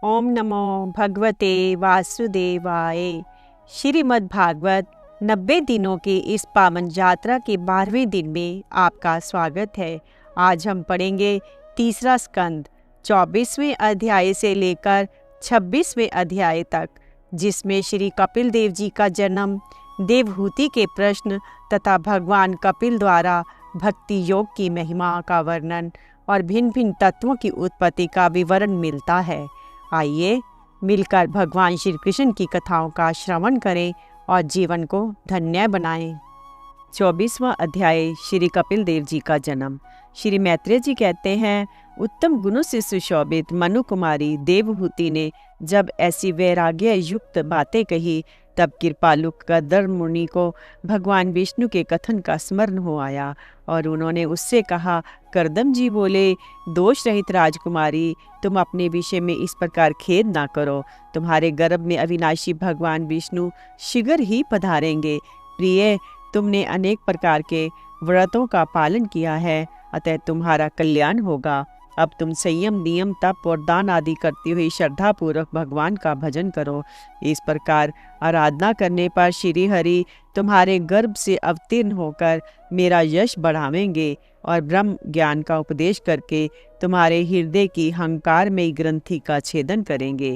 ओम नमो भगवते वासुदेवाय। श्रीमद् भागवत 90 दिनों की इस पावन यात्रा के 12वें दिन में आपका स्वागत है। आज हम पढ़ेंगे तीसरा स्कंद 24वें अध्याय से लेकर 26वें अध्याय तक, जिसमें श्री कपिल देव जी का जन्म, देवहूति के प्रश्न तथा भगवान कपिल द्वारा भक्ति योग की महिमा का वर्णन और भिन्न भिन्न तत्वों की उत्पत्ति का विवरण मिलता है। आइए मिलकर भगवान श्री कृष्ण की कथाओं का श्रवण करें और जीवन को धन्य बनाएं। 24वां अध्याय श्री कपिल देव जी का जन्म। श्री मैत्रेय जी कहते हैं, उत्तम गुणों से सुशोभित मनु कुमारी देवहूति ने जब ऐसी वैराग्य युक्त बातें कही, तब कृपालु कदर मुनि को भगवान विष्णु के कथन का स्मरण हो आया और उन्होंने उससे कहा, करदम जी बोले, दोष रहित राजकुमारी, तुम अपने विषय में इस प्रकार खेद ना करो। तुम्हारे गर्भ में अविनाशी भगवान विष्णु शीघ्र ही पधारेंगे। प्रिय, तुमने अनेक प्रकार के व्रतों का पालन किया है, अतः तुम्हारा कल्याण होगा। अब तुम संयम, नियम, तप और दान आदि करती हुई श्रद्धा पूर्वक भगवान का भजन करो। इस प्रकार आराधना करने पर श्री हरि तुम्हारे गर्भ से अवतीर्ण होकर मेरा यश बढ़ावेंगे और ब्रह्म ज्ञान का उपदेश करके तुम्हारे हृदय की अहंकार में ग्रंथि का छेदन करेंगे।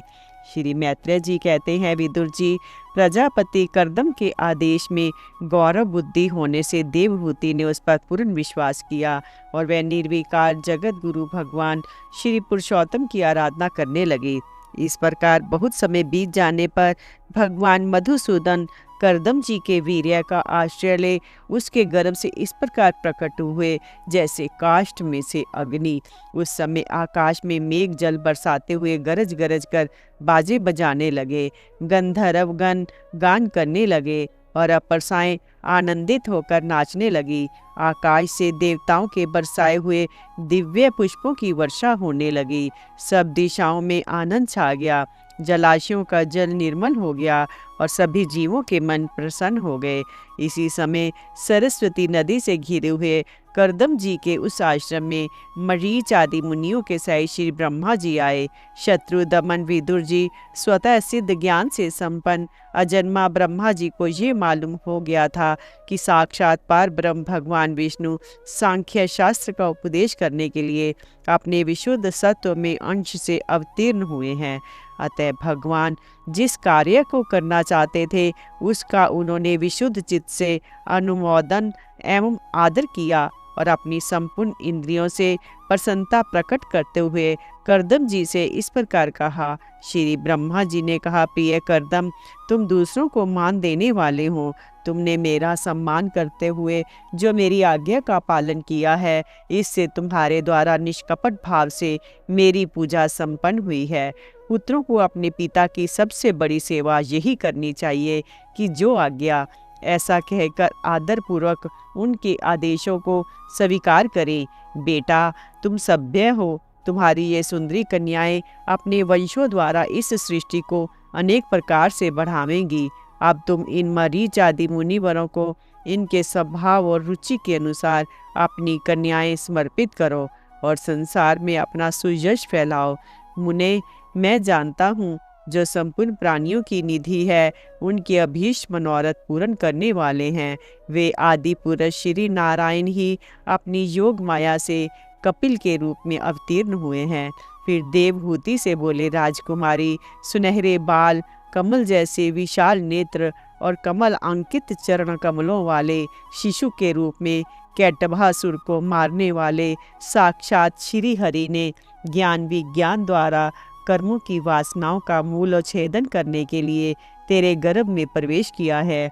श्री मैत्रेय जी कहते हैं, विदुर जी, प्रजापति करदम के आदेश में गौरव बुद्धि होने से देवहूति ने उस पर पूर्ण विश्वास किया और वह निर्विकार जगत गुरु भगवान श्री पुरुषोत्तम की आराधना करने लगी। इस प्रकार बहुत समय बीत जाने पर भगवान मधुसूदन करदम जी के वीर्य का आश्रय ले उसके गर्भ से इस प्रकार प्रकट हुए जैसे काष्ठ में से अग्नि। उस समय आकाश में मेघ जल बरसाते हुए गरज गरज कर बाजे बजाने लगे, गंधर्व गण गान करने लगे और अप्सराएं आनंदित होकर नाचने लगी। आकाश से देवताओं के बरसाए हुए दिव्य पुष्पों की वर्षा होने लगी। सब दिशाओं में आनंद छा गया। जलाशयों का जल निर्मल हो गया और सभी जीवों के मन प्रसन्न हो गए। इसी समय सरस्वती नदी से घिरे हुए करदम जी के उस आश्रम में मरीच आदि मुनियों के सहित श्री ब्रह्मा जी आए। शत्रु दमन विदुर जी स्वतः सिद्ध ज्ञान से संपन्न अजन्मा ब्रह्मा जी को ये मालूम हो गया था कि साक्षात पार ब्रह्म भगवान विष्णु सांख्य शास्त्र का उपदेश करने के लिए अपने विशुद्ध सत्व में अंश से अवतीर्ण हुए हैं। अतः भगवान जिस कार्य को करना चाहते थे उसका उन्होंने विशुद्ध चित्त से अनुमोदन एवं आदर किया और अपनी संपूर्ण इंद्रियों से प्रसन्नता प्रकट करते हुए करदम जी से इस प्रकार कहा। श्री ब्रह्मा जी ने कहा, प्रिय करदम, तुम दूसरों को मान देने वाले हो। तुमने मेरा सम्मान करते हुए जो मेरी आज्ञा का पालन किया है, इससे तुम्हारे द्वारा निष्कपट भाव से मेरी पूजा संपन्न हुई है। पुत्रों को अपने पिता की सबसे बड़ी सेवा यही करनी चाहिए कि जो आज्ञा, ऐसा कहकर आदर पूर्वक उनके आदेशों को स्वीकार करें। बेटा, तुम सभ्य हो। तुम्हारी ये सुंदरी कन्याएं अपने वंशों द्वारा इस सृष्टि को अनेक प्रकार से बढ़ावेंगी। अब तुम इन मरीच आदि मुनिवरों को इनके स्वभाव और रुचि के अनुसार अपनी कन्याएं समर्पित करो और संसार में अपना सुयश फैलाओ। मुने, मैं जानता हूँ जो संपूर्ण प्राणियों की निधि है, उनके अभीष्ट मनोरथ पूर्ण करने वाले हैं। वे आदि पुरुष श्री नारायण ही अपनी योग माया से कपिल के रूप में अवतीर्ण हुए हैं। फिर देवहूति से बोले, राजकुमारी, सुनहरे बाल, कमल जैसे विशाल नेत्र और कमल अंकित चरण कमलों वाले शिशु के रूप में कैटभासुर को मारने वाले साक्षात श्री हरि ने ज्ञान विज्ञान द्वारा कर्मों की वासनाओं का मूलोच्छेदन करने के लिए तेरे गर्भ में प्रवेश किया है।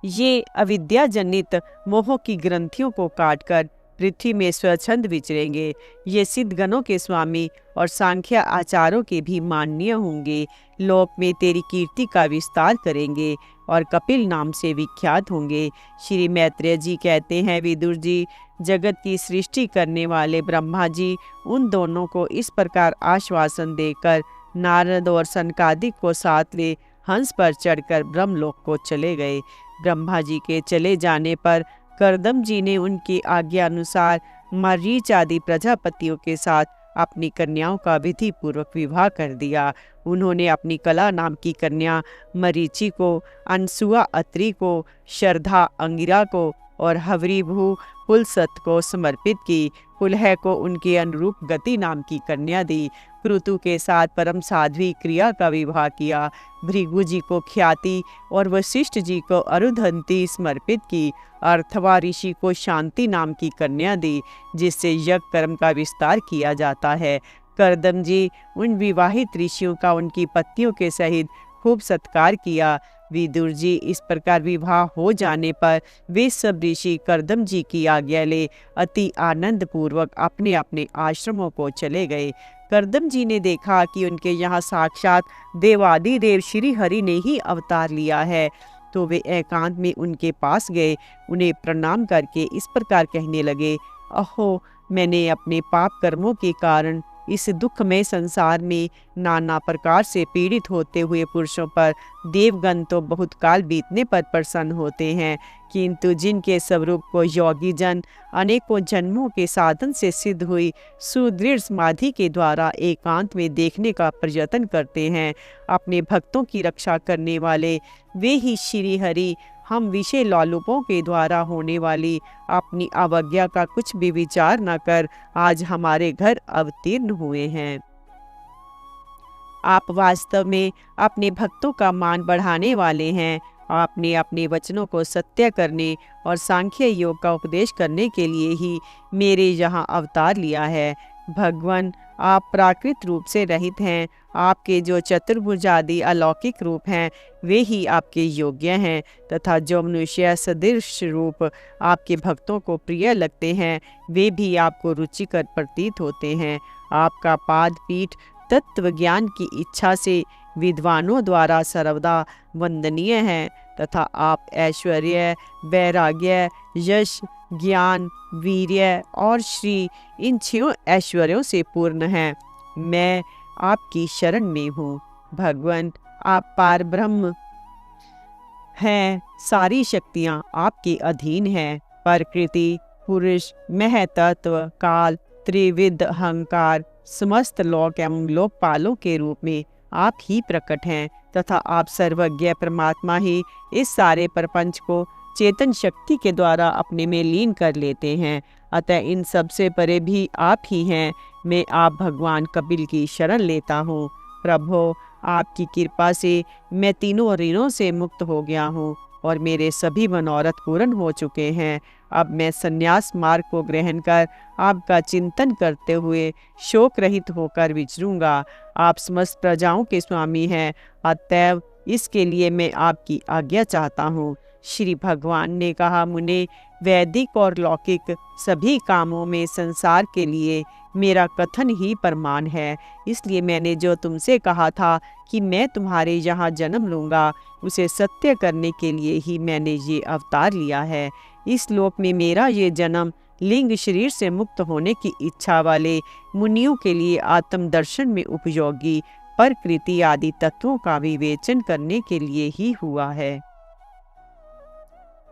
ये अविद्या जनित मोह की ग्रंथियों को काटकर पृथ्वी में स्वच्छंद विचरेंगे। ये सिद्ध गणों के स्वामी और सांख्य आचारों के भी माननीय होंगे। लोक में तेरी कीर्ति का विस्तार करेंगे और कपिल नाम से विख्यात होंगे। श्री मैत्रेय जी कहते हैं, विदुर जी, जगत की सृष्टि करने वाले ब्रह्मा जी उन दोनों को इस प्रकार आश्वासन देकर नारद और सनकादिक को साथ ले हंस पर चढ़कर ब्रह्मलोक को चले गए। ब्रह्मा जी के चले जाने पर करदम जी ने उनकी आज्ञा अनुसार मरीच आदि प्रजापतियों के साथ अपनी कन्याओं का विधि पूर्वक विवाह कर दिया। उन्होंने अपनी कला नाम की कन्या मरीचि को, अनसुआ अत्रि को, श्रद्धा अंगिरा को और हवरीभू पुलसत को समर्पित की। पुलह को उनके अनुरूप गति नाम की कन्या दी। क्रतु के साथ परम साध्वी क्रिया का विवाह किया। भृगु जी को ख्याति और वशिष्ठ जी को अरुधंती समर्पित की। अर्थवा ऋषि को शांति नाम की कन्या दी, जिससे यज्ञ कर्म का विस्तार किया जाता है। कर्दम जी उन विवाहित ऋषियों का उनकी पत्नियों के सहित खूब सत्कार किया। विदुर जी इस प्रकार विवाह हो जाने पर वे सब ऋषि कर्दम जी की आज्ञा ले अति आनंद पूर्वक अपने अपने आश्रमों को चले गए। कर्दम जी ने देखा कि उनके यहाँ साक्षात देवादिदेव श्री हरि ने ही अवतार लिया है, तो वे एकांत में उनके पास गए। उन्हें प्रणाम करके इस प्रकार कहने लगे, अहो, मैंने अपने पाप कर्मों के कारण इस दुखमय संसार में नाना प्रकार से पीड़ित होते हुए पुरुषों पर देवगण तो बहुत काल बीतने पर प्रसन्न होते हैं, किंतु जिनके स्वरूप को योगी जन अनेकों जन्मों के साधन से सिद्ध हुई सुदृढ़ समाधि के द्वारा एकांत में देखने का प्रयत्न करते हैं, अपने भक्तों की रक्षा करने वाले वे ही श्री हरि हम विषय लालुपों के द्वारा होने वाली अपनी अवज्ञा का कुछ भी विचार न कर आज हमारे घर अवतीर्ण हुए हैं। आप वास्तव में अपने भक्तों का मान बढ़ाने वाले हैं। आपने अपने वचनों को सत्य करने और सांख्य योग का उपदेश करने के लिए ही मेरे यहाँ अवतार लिया है। भगवान, आप प्राकृत रूप से रहित हैं। आपके जो चतुर्भुज आदि अलौकिक रूप हैं वे ही आपके योग्य हैं, तथा जो मनुष्य सदृश रूप आपके भक्तों को प्रिय लगते हैं वे भी आपको रुचिकर प्रतीत होते हैं। आपका पाद पीठ तत्व ज्ञान की इच्छा से विद्वानों द्वारा सर्वदा वंदनीय है, तथा आप ऐश्वर्य, वैराग्य, यश, ज्ञान, वीर्य और श्री इन 6 ऐश्वर्यों से पूर्ण हैं। मैं आपकी शरण में हूँ। भगवान, आप पार ब्रह्म हैं। सारी शक्तियाँ आपके अधीन हैं। प्रकृति, पुरुष, महतत्व, काल, त्रिविध अहंकार, समस्त लोक एवं लोकपालों के रूप में आप ही प्रकट हैं, तथा आप सर्वज्ञ परमात्मा ही इस सारे प्रपंच को चेतन शक्ति के द्वारा अपने में लीन कर लेते हैं। अतः इन सब से परे भी आप ही हैं। मैं आप भगवान कपिल की शरण लेता हूँ। प्रभो, आपकी कृपा से मैं तीनों ऋणों से मुक्त हो गया हूँ और मेरे सभी मनोरथ पूर्ण हो चुके हैं। अब मैं संन्यास मार्ग को ग्रहण कर आपका चिंतन करते हुए शोक रहित होकर विचरूंगा। आप समस्त प्रजाओं के स्वामी हैं, अतएव इसके लिए मैं आपकी आज्ञा चाहता हूँ। श्री भगवान ने कहा, मुने, वैदिक और लौकिक सभी कामों में संसार के लिए मेरा कथन ही प्रमाण है। इसलिए मैंने जो तुमसे कहा था कि मैं तुम्हारे यहाँ जन्म लूँगा, उसे सत्य करने के लिए ही मैंने ये अवतार लिया है। इस लोक में मेरा ये जन्म लिंग शरीर से मुक्त होने की इच्छा वाले मुनियों के लिए आत्मदर्शन में उपयोगी प्रकृति आदि तत्वों का विवेचन करने के लिए ही हुआ है।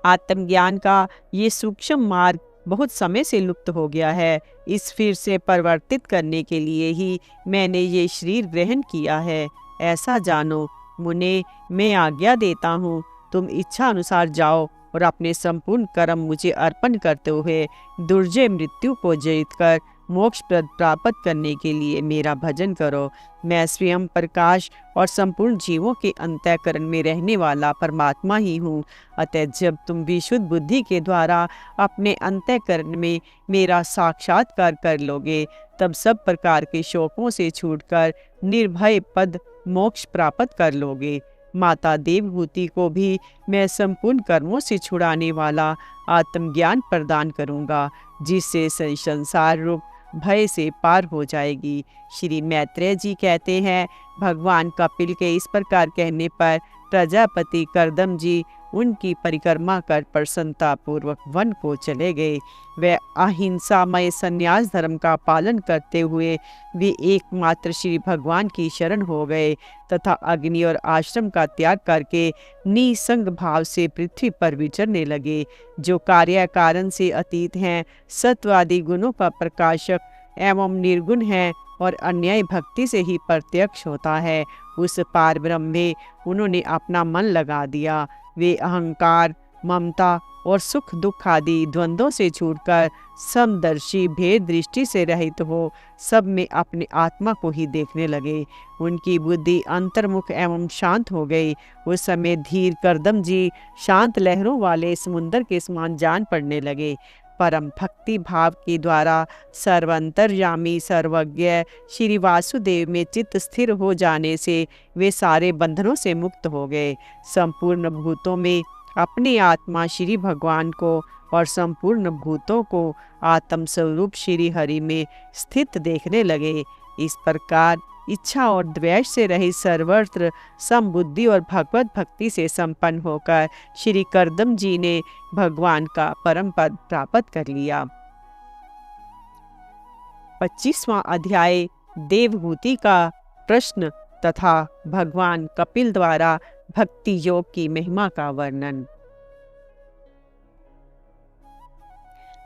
आत्मज्ञान का ये सूक्ष्म मार्ग बहुत समय से लुप्त हो गया है। इस फिर से परिवर्तित करने के लिए ही मैंने ये शरीर ग्रहण किया है। ऐसा जानो मुने, मैं आज्ञा देता हूँ, तुम इच्छा अनुसार जाओ और अपने संपूर्ण कर्म मुझे अर्पण करते हुए दुर्जय मृत्यु को जीत कर मोक्ष प्राप्त करने के लिए मेरा भजन करो। मैं स्वयं प्रकाश और संपूर्ण जीवों के अंतःकरण में रहने वाला परमात्मा ही हूँ। अतः जब तुम विशुद्ध बुद्धि के द्वारा अपने अंतःकरण में मेरा साक्षात्कार कर लोगे, तब सब प्रकार के शोकों से छूटकर निर्भय पद मोक्ष प्राप्त कर लोगे। माता देवहूति को भी मैं संपूर्ण कर्मों से छुड़ाने वाला आत्मज्ञान प्रदान करूँगा, जिससे संसार रूप भय से पार हो जाएगी। श्री मैत्रेय जी कहते हैं, भगवान कपिल के इस प्रकार कहने पर प्रजापति कर्दम जी उनकी परिक्रमा कर प्रसन्नता पूर्वक वन को चले गए। वे अहिंसामय संन्यास धर्म का पालन करते हुए वे एकमात्र श्री भगवान की शरण हो गए तथा अग्नि और आश्रम का त्याग करके निसंग भाव से पृथ्वी पर विचरने लगे। जो कार्य कारण से अतीत हैं, सत्वादि गुणों का प्रकाशक एवं निर्गुण है और अन्याय भक्ति से ही प्रत्यक्ष होता है। उस पार ब्रह्म में उन्होंने अपना मन लगा दिया। वे अहंकार, ममता और सुख दुख आदि द्वंद्वों से छूटकर समदर्शी भेद दृष्टि से रहित हो सब में अपने आत्मा को ही देखने लगे। उनकी बुद्धि अंतर्मुख एवं शांत हो गई। उस समय धीर करदम जी शांत लहरों वाले समुद्र के समान जान पड़ने लगे। परम भक्ति भाव के द्वारा सर्वंतर्यामी सर्वज्ञ श्री वासुदेव में चित्त स्थिर हो जाने से वे सारे बंधनों से मुक्त हो गए। संपूर्ण भूतों में अपनी आत्मा श्री भगवान को और संपूर्ण भूतों को आत्म स्वरूप श्री हरि में स्थित देखने लगे। इस प्रकार इच्छा और द्वेष से रहित सर्वत्र समबुद्धि और भगवत भक्ति से संपन्न होकर श्री करदम जी ने भगवान का परम पद प्राप्त कर लिया। 25वां अध्याय देवहूति का प्रश्न तथा भगवान कपिल द्वारा भक्ति योग की महिमा का वर्णन।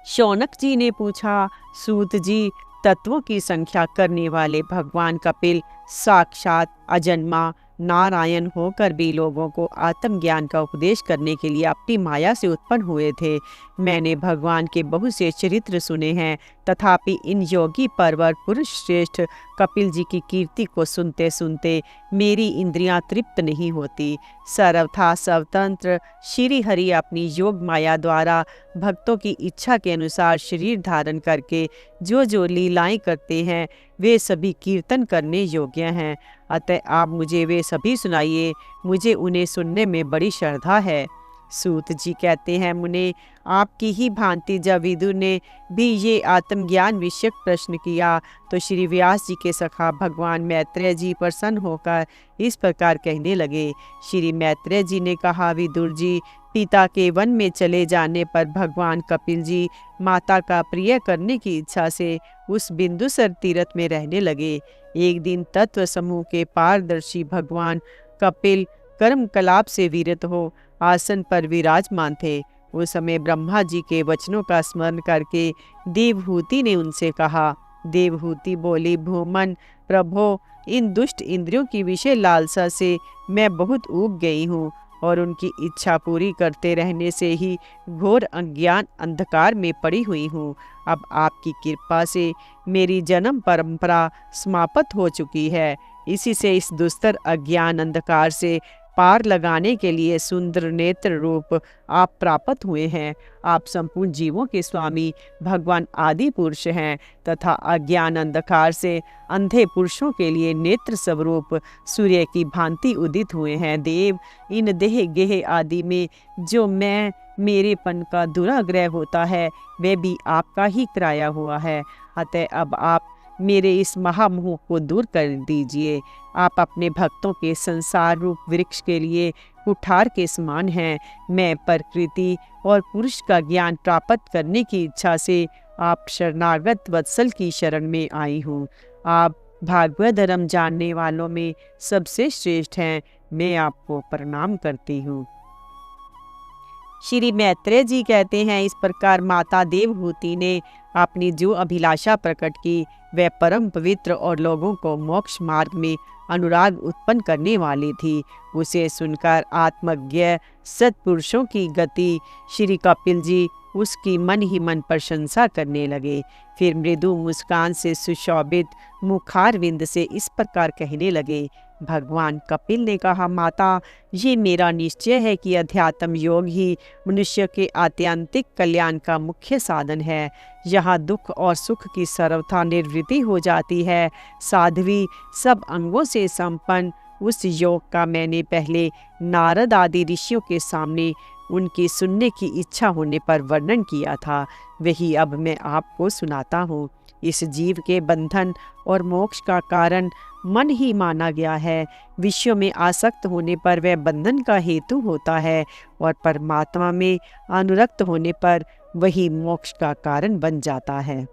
शौनक जी ने पूछा, सूत जी, तत्वों की संख्या करने वाले भगवान कपिल साक्षात अजन्मा नारायण होकर भी लोगों को आत्मज्ञान का उपदेश करने के लिए अपनी माया से उत्पन्न हुए थे। मैंने भगवान के बहुत से चरित्र सुने हैं, तथापि इन योगी परवर पुरुष श्रेष्ठ कपिल जी की कीर्ति को सुनते सुनते मेरी इंद्रियां तृप्त नहीं होती। सर्वथा स्वतंत्र श्री हरि अपनी योग माया द्वारा भक्तों की इच्छा के अनुसार शरीर धारण करके जो जो लीलाएं करते हैं वे सभी कीर्तन करने योग्य हैं। अतः आप मुझे वे सभी सुनाइए, मुझे उन्हें सुनने में बड़ी श्रद्धा है। सूत जी कहते हैं, मुने, आपकी ही भांति जब विदुर ने भी ये आत्मज्ञान विषयक प्रश्न किया तो श्री व्यास जी के सखा भगवान मैत्रेय जी प्रसन्न होकर इस प्रकार कहने लगे। श्री मैत्रेय जी ने कहा, विदुर जी, पिता के वन में चले जाने पर भगवान कपिल जी माता का प्रिय करने की इच्छा से उस बिंदुसर तीर्थ में रहने लगे। एक दिन तत्व समूह के पारदर्शी भगवान कपिल कर्म कलाप से विरत हो आसन पर विराजमान थे। उस समय ब्रह्मा जी के वचनों का स्मरण करके देवहूति ने उनसे कहा। देवहूति बोली, भूमन प्रभो, इन दुष्ट इंद्रियों की विषय लालसा से मैं बहुत ऊब गई हूँ और उनकी इच्छा पूरी करते रहने से ही घोर अज्ञान अंधकार में पड़ी हुई हूँ। अब आपकी कृपा से मेरी जन्म परंपरा समाप्त हो चुकी है। इसी से इस दुस्तर अज्ञान अंधकार से पार लगाने के लिए सुंदर नेत्र रूप आप प्राप्त हुए हैं। आप संपूर्ण जीवों के स्वामी भगवान आदि पुरुष हैं तथा अज्ञान अंधकार से अंधे पुरुषों के लिए नेत्र स्वरूप सूर्य की भांति उदित हुए हैं। देव, इन देह गेह आदि में जो मैं मेरेपन का दुराग्रह होता है वह भी आपका ही कराया हुआ है। अतः अब आप मेरे इस महामोह को दूर कर दीजिए। आप अपने भक्तों के संसार रूप वृक्ष के लिए कुठार के समान हैं। मैं प्रकृति और पुरुष का ज्ञान प्राप्त करने की इच्छा से आप शरणागत वत्सल की शरण में आई हूँ। आप भागवत धर्म जानने वालों में सबसे श्रेष्ठ हैं। मैं आपको प्रणाम करती हूँ। श्री मैत्रेय जी कहते हैं, इस प्रकार माता देवहूति ने अपनी जो अभिलाषा प्रकट की वह परम पवित्र और लोगों को मोक्ष मार्ग में अनुराग उत्पन्न करने वाली थी। उसे सुनकर आत्मज्ञ सत्पुरुषों की गति श्री कपिल जी उसकी मन ही मन प्रशंसा करने लगे। फिर मृदु मुस्कान से सुशोभित मुखारविंद से इस प्रकार कहने लगे। भगवान कपिल ने कहा, माता, ये मेरा निश्चय है कि अध्यात्म योग ही मनुष्य के आत्यंतिक कल्याण का मुख्य साधन है। यहाँ दुख और सुख की सर्वथा निवृत्ति हो जाती है। साध्वी सब अंगों से संपन्न उस योग का मैंने पहले नारद आदि ऋषियों के सामने उनकी सुनने की इच्छा होने पर वर्णन किया था, वही अब मैं आपको सुनाता हूँ। इस जीव के बंधन और मोक्ष का कारण मन ही माना गया है। विषयों में आसक्त होने पर वह बंधन का हेतु होता है और परमात्मा में अनुरक्त होने पर वही मोक्ष का कारण बन जाता है।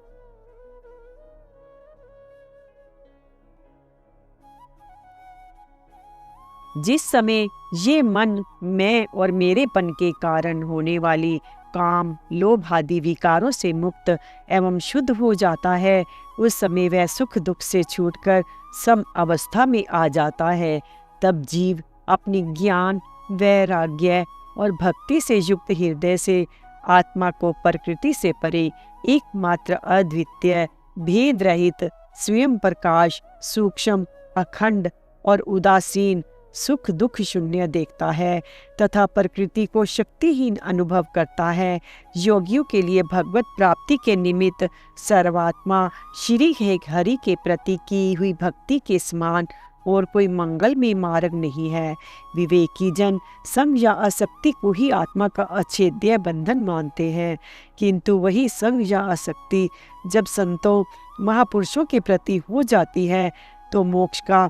जिस समय ये मन मैं और मेरेपन के कारण होने वाली काम, लोभ आदि विकारों से मुक्त एवं शुद्ध हो जाता है, उस समय वह सुख दुख से छूटकर सम अवस्था में आ जाता है। तब जीव अपनी ज्ञान, वैराग्य और भक्ति से युक्त हृदय से आत्मा को प्रकृति से परे एकमात्र अद्वितीय भेद रहित स्वयं प्रकाश, सूक्ष्म, अखंड और उदासीन, सुख दुख शून्य देखता है तथा प्रकृति को शक्तिहीन अनुभव करता है। योगियों के लिए भगवत प्राप्ति के निमित्त सर्वात्मा श्री हरि के प्रति की हुई भक्ति के समान और कोई मंगलमय मार्ग नहीं है। विवेकी जन संग या आसक्ति को ही आत्मा का अछेद्य बंधन मानते हैं, किंतु वही संग या आसक्ति जब संतों महापुरुषों के प्रति हो जाती है तो मोक्ष का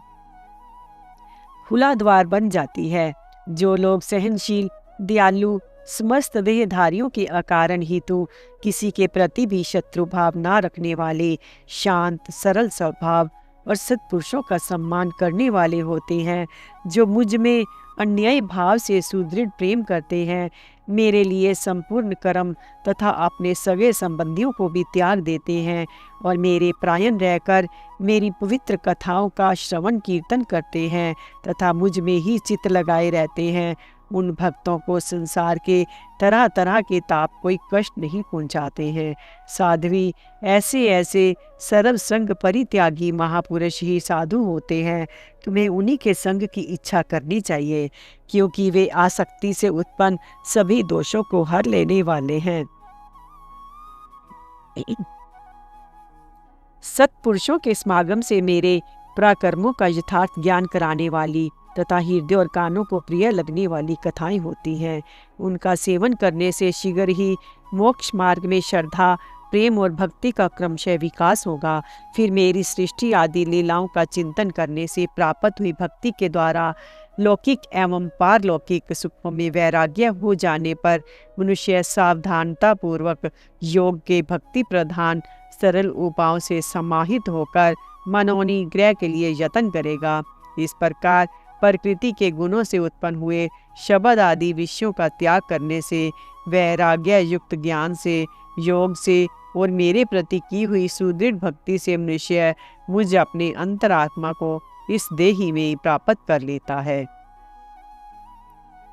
खुला द्वार बन जाती है। जो लोग सहनशील, दयालु, समस्त देहधारियों के अकारण हेतु किसी के प्रति भी शत्रु भाव ना रखने वाले, शांत सरल स्वभाव और सत्पुरुषों का सम्मान करने वाले होते हैं, जो मुझ में अन्याय भाव से सुदृढ़ प्रेम करते हैं, मेरे लिए संपूर्ण कर्म तथा अपने सगे संबंधियों को भी त्याग देते हैं और मेरे प्रायण रहकर मेरी पवित्र कथाओं का श्रवण कीर्तन करते हैं तथा मुझ में ही चित्त लगाए रहते हैं, उन भक्तों को संसार के तरह तरह के ताप कोई कष्ट नहीं पहुंचाते हैं। साध्वी, ऐसे ऐसे सर्व संग परित्यागी महापुरुष ही साधु होते हैं। तुम्हें उन्हीं के संग की इच्छा करनी चाहिए, क्योंकि वे आसक्ति से उत्पन्न सभी दोषों को हर लेने वाले हैं। सत्पुरुषों के समागम से मेरे पराक्रमों का यथार्थ ज्ञान कराने वाली तथा हृदय और कानों को प्रिय लगने वाली कथाएं होती हैं। उनका सेवन करने से शीघ्र ही मोक्ष मार्ग में श्रद्धा, प्रेम और भक्ति का क्रमशः विकास होगा। फिर मेरी सृष्टि आदि लीलाओं का चिंतन करने से प्राप्त हुई भक्ति के द्वारा लौकिक एवं पारलौकिक सुखों में वैराग्य हो जाने पर मनुष्य सावधानता पूर्वक योग के भक्ति प्रधान सरल उपायों से समाहित होकर मनोनिग्रह के लिए यत्न करेगा। इस प्रकार प्रकृति के गुणों से उत्पन्न हुए शब्द आदि विषयों का त्याग करने से, वैराग्य युक्त ज्ञान से, योग से और मेरे प्रति की हुई सुदृढ़ भक्ति से मनुष्य मुझ अपने अंतरात्मा को इस देही में प्राप्त कर लेता है।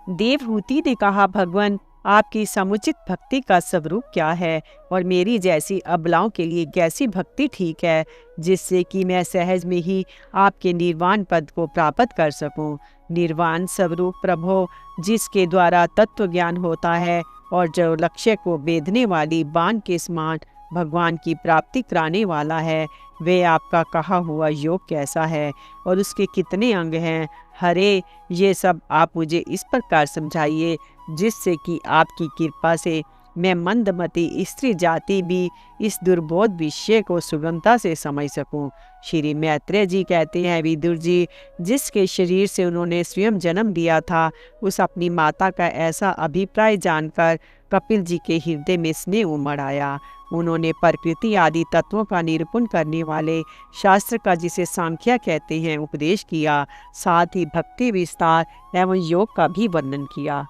देवहूति ने कहा, भगवान, आपकी समुचित भक्ति का स्वरूप क्या है और मेरी जैसी अबलाओं के लिए कैसी भक्ति ठीक है, जिससे कि मैं सहज में ही आपके निर्वाण पद को प्राप्त कर सकूं। निर्वाण स्वरूप प्रभो, जिसके द्वारा तत्व ज्ञान होता है और जो लक्ष्य को बेधने वाली बाण के समान भगवान की प्राप्ति कराने वाला है, वे आपका कहा हुआ योग कैसा है और उसके कितने अंग हैं? हरे, ये सब आप मुझे इस प्रकार समझाइए जिससे कि आपकी कृपा से मैं मंदमती स्त्री जाति भी इस दुर्बोध विषय को सुगमता से समझ सकूं। श्री मैत्रेय जी कहते हैं, विदुर जी, जिसके शरीर से उन्होंने स्वयं जन्म लिया था, उस अपनी माता का ऐसा अभिप्राय जानकर कपिल जी के हृदय में स्नेह उमड़ आया। उन्होंने प्रकृति आदि तत्वों का निरूपण करने वाले शास्त्र का, जिसे सांख्या कहते हैं, उपदेश किया। साथ ही भक्ति विस्तार एवं योग का भी वर्णन किया।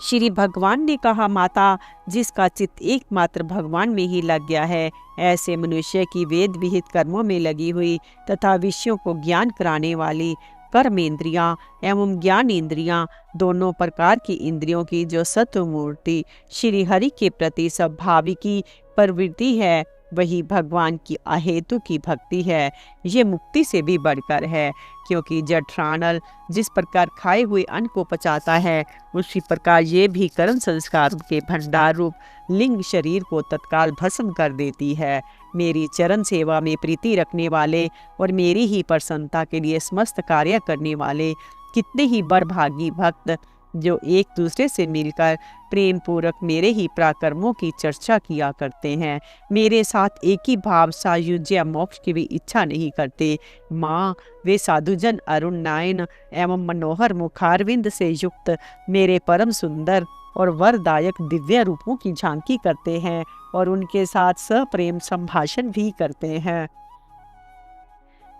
श्री भगवान ने कहा, माता, जिसका चित्त एकमात्र भगवान में ही लग गया है, ऐसे मनुष्य की वेद विहित कर्मों में लगी हुई तथा विषयों को ज्ञान कराने वाली कर्मेंद्रियां एवं ज्ञान इंद्रियां, दोनों प्रकार की इंद्रियों की जो सत्वमूर्ति श्री हरि के प्रति स्वाभाविकी प्रवृत्ति है, वही भगवान की अहेतु की भक्ति है। ये मुक्ति से भी बढ़कर है, क्योंकि जठरानल जिस प्रकार खाए हुए अन्न को पचाता है, उसी प्रकार ये भी कर्म संस्कारों के भंडार रूप लिंग शरीर को तत्काल भस्म कर देती है। मेरी चरण सेवा में प्रीति रखने वाले और मेरी ही प्रसन्नता के लिए समस्त कार्य करने वाले कितने ही बड़भागी भक्त, जो एक दूसरे से मिलकर प्रेम पूर्वक मेरे ही पराक्रमों की चर्चा किया करते हैं, मेरे साथ एक ही भाव सायुज्य मोक्ष की भी इच्छा नहीं करते। माँ, वे साधुजन अरुण नयन एवं मनोहर मुखारविंद से युक्त मेरे परम सुंदर और वरदायक दिव्य रूपों की झांकी करते हैं और उनके साथ सप्रेम संभाषण भी करते हैं,